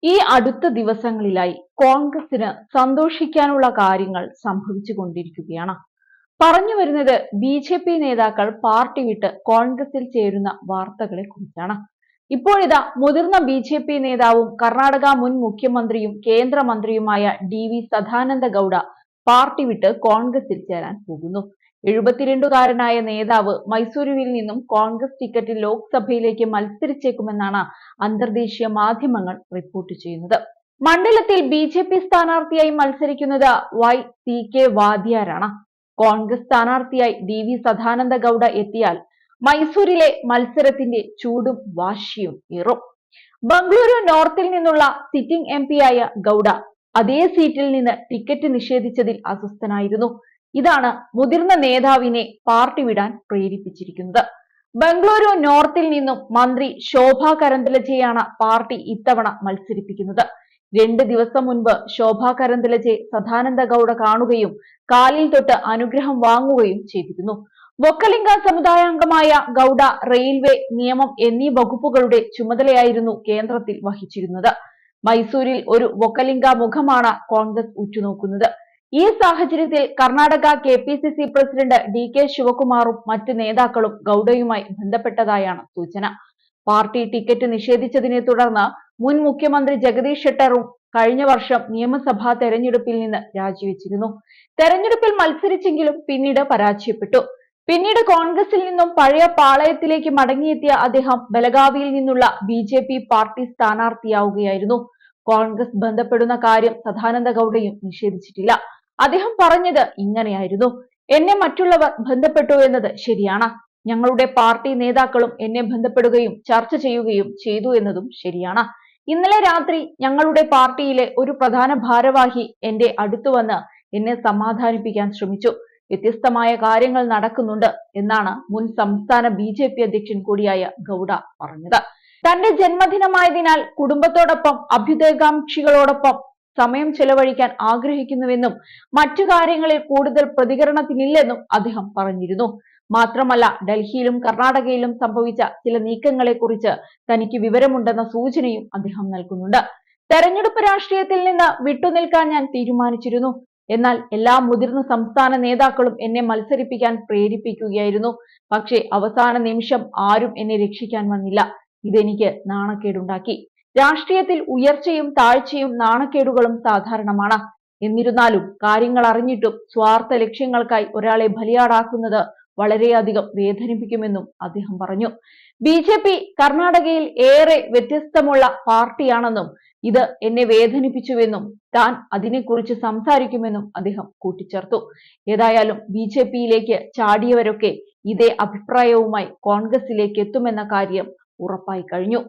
ഈ അടുത്ത ദിവസങ്ങളിലായി കോൺഗ്രസിന് സന്തോഷിക്കാനുള്ള കാര്യങ്ങൾ സംഭവിച്ചുകൊണ്ടിരിക്കുകയാണ്. പറഞ്ഞു വരുന്നത് ബി.ജെ.പി. നേതാക്കൾ പാർട്ടി വിട്ട് കോൺഗ്രസിൽ ചേരുന്ന വാർത്തകളെ കുറിച്ചാണ്. ഇപ്പോഴിതാ മുതിർന്ന ബി.ജെ.പി. നേതാവും കർണാടക മുൻ മുഖ്യമന്ത്രിയും കേന്ദ്രമന്ത്രിയുമായ ഡി.വി. സദാനന്ദ ഗൗഡ പാർട്ടി വിട്ട് കോൺഗ്രസിൽ ചേരാൻ പോകുന്നു. 72കാരനായ നേതാവ് മൈസൂരുവിൽ നിന്നും കോൺഗ്രസ് ടിക്കറ്റിൽ ലോക്സഭയിലേക്ക് മത്സരിച്ചേക്കുമെന്നാണ് അന്തർദേശീയ മാധ്യമങ്ങൾ റിപ്പോർട്ട് ചെയ്യുന്നത്. മണ്ഡലത്തിൽ ബി.ജെ.പി. സ്ഥാനാർത്ഥിയായി മത്സരിക്കുന്നത് വൈ.സി.കെ. വാദ്യാരാണ്. കോൺഗ്രസ് സ്ഥാനാർത്ഥിയായി ഡി.വി. സദാനന്ദ ഗൗഡ എത്തിയാൽ മൈസൂരിലെ മത്സരത്തിന്റെ ചൂടും വാശിയും ഏറും. ബംഗളൂരു നോർത്തിൽ നിന്നുള്ള സിറ്റിംഗ് എം.പിയായ ഗൗഡ അതേ സീറ്റിൽ നിന്ന് ടിക്കറ്റ് നിഷേധിച്ചതിൽ അസ്വസ്ഥനായിരുന്നു. ഇതാണ് മുതിർന്ന നേതാവിനെ പാർട്ടി വിടാൻ പ്രേരിപ്പിച്ചിരിക്കുന്നത്. ബംഗളൂരു നോർത്തിൽ നിന്നും മന്ത്രി ശോഭാ കരന്ദലജെയാണ് പാർട്ടി ഇത്തവണ മത്സരിപ്പിക്കുന്നത്. 2 ദിവസം മുൻപ് ശോഭാ കരന്ദലജെ സദാനന്ദ ഗൗഡ കാണുകയും കാലിൽ തൊട്ട് അനുഗ്രഹം വാങ്ങുകയും ചെയ്തിരുന്നു. വൊക്കലിംഗ സമുദായാംഗമായ ഗൗഡ റെയിൽവേ, നിയമം എന്നീ വകുപ്പുകളുടെ ചുമതലയായിരുന്നു കേന്ദ്രത്തിൽ വഹിച്ചിരുന്നത്. മൈസൂരിൽ ഒരു വൊക്കലിംഗ മുഖമാണ് കോൺഗ്രസ് ഉറ്റുനോക്കുന്നത്. ഈ സാഹചര്യത്തിൽ കർണാടക കെ.പി.സി.സി. President DK. ശിവകുമാറും മറ്റ് നേതാക്കളും ഗൗഡയുമായി ബന്ധപ്പെട്ടതായാണ് സൂചന. പാർട്ടി ടിക്കറ്റ് നിഷേധിച്ചതിനെ തുടർന്ന് മുൻ മുഖ്യമന്ത്രി ജഗദീഷ് ഷെട്ടറും കഴിഞ്ഞ വർഷം നിയമസഭാ തെരഞ്ഞെടുപ്പിൽ നിന്ന് രാജിവെച്ചിരുന്നു. തെരഞ്ഞെടുപ്പിൽ മത്സരിച്ചെങ്കിലും പിന്നീട് പരാജയപ്പെട്ടു. പിന്നീട് കോൺഗ്രസിൽ നിന്നും പഴയ പാളയത്തിലേക്ക് മടങ്ങിയെത്തിയ അദ്ദേഹം ബലഗാവിയിൽ നിന്നുള്ള ബി.ജെ.പി. പാർട്ടി സ്ഥാനാർത്ഥിയാവുകയായിരുന്നു. കോൺഗ്രസ് ബന്ധപ്പെടുന്ന കാര്യം സദാനന്ദ ഗൗഡയും നിഷേധിച്ചിട്ടില്ല. അദ്ദേഹം പറഞ്ഞത് ഇങ്ങനെയായിരുന്നു: എന്നെ മറ്റുള്ളവർ ബന്ധപ്പെട്ടു എന്നത് ശരിയാണ്. ഞങ്ങളുടെ പാർട്ടി നേതാക്കളും എന്നെ ബന്ധപ്പെടുകയും ചർച്ച ചെയ്യുകയും ചെയ്തു എന്നതും ശരിയാണ്. ഇന്നലെ രാത്രി ഞങ്ങളുടെ പാർട്ടിയിലെ ഒരു പ്രധാന ഭാരവാഹി എന്റെ അടുത്തു വന്ന് എന്നെ സമാധാനിപ്പിക്കാൻ ശ്രമിച്ചു. വ്യത്യസ്തമായ കാര്യങ്ങൾ നടക്കുന്നുണ്ട് എന്നാണ് മുൻ സംസ്ഥാന ബി.ജെ.പി. അധ്യക്ഷൻ കൂടിയായ ഗൗഡ പറഞ്ഞത്. തന്റെ ജന്മദിനമായതിനാൽ കുടുംബത്തോടൊപ്പം അഭ്യുദയകാംക്ഷികളോടൊപ്പം സമയം ചെലവഴിക്കാൻ ആഗ്രഹിക്കുന്നുവെന്നും മറ്റു കാര്യങ്ങളിൽ കൂടുതൽ പ്രതികരണത്തിനില്ലെന്നും അദ്ദേഹം പറഞ്ഞിരുന്നു. മാത്രമല്ല, ഡൽഹിയിലും കർണാടകയിലും സംഭവിച്ച ചില നീക്കങ്ങളെ കുറിച്ച് തനിക്ക് വിവരമുണ്ടെന്ന സൂചനയും അദ്ദേഹം നൽകുന്നുണ്ട്. തെരഞ്ഞെടുപ്പ് രാഷ്ട്രീയത്തിൽ നിന്ന് വിട്ടുനിൽക്കാൻ ഞാൻ തീരുമാനിച്ചിരുന്നു. എന്നാൽ എല്ലാ മുതിർന്ന സംസ്ഥാന നേതാക്കളും എന്നെ മത്സരിപ്പിക്കാൻ പ്രേരിപ്പിക്കുകയായിരുന്നു. പക്ഷേ അവസാന നിമിഷം ആരും എന്നെ രക്ഷിക്കാൻ വന്നില്ല. ഇതെനിക്ക് നാണക്കേടുണ്ടാക്കി. രാഷ്ട്രീയത്തിൽ ഉയർച്ചയും താഴ്ചയും നാണക്കേടുകളും സാധാരണമാണ്. എന്നിരുന്നാലും കാര്യങ്ങൾ അറിഞ്ഞിട്ടും സ്വാർത്ഥ ലക്ഷ്യങ്ങൾക്കായി ഒരാളെ ബലിയാടാക്കുന്നത് വളരെയധികം വേദനിപ്പിക്കുമെന്നും അദ്ദേഹം പറഞ്ഞു. ബി.ജെ.പി. കർണാടകയിൽ ഏറെ വ്യത്യസ്തമുള്ള പാർട്ടിയാണെന്നും ഇത് എന്നെ വേദനിപ്പിച്ചുവെന്നും താൻ അതിനെക്കുറിച്ച് സംസാരിക്കുമെന്നും അദ്ദേഹം കൂട്ടിച്ചേർത്തു. ഏതായാലും ബി.ജെ.പിയിലേക്ക് ചാടിയവരൊക്കെ ഇതേ അഭിപ്രായവുമായി കോൺഗ്രസിലേക്ക് എത്തുമെന്ന കാര്യം ഉറപ്പായി കഴിഞ്ഞു.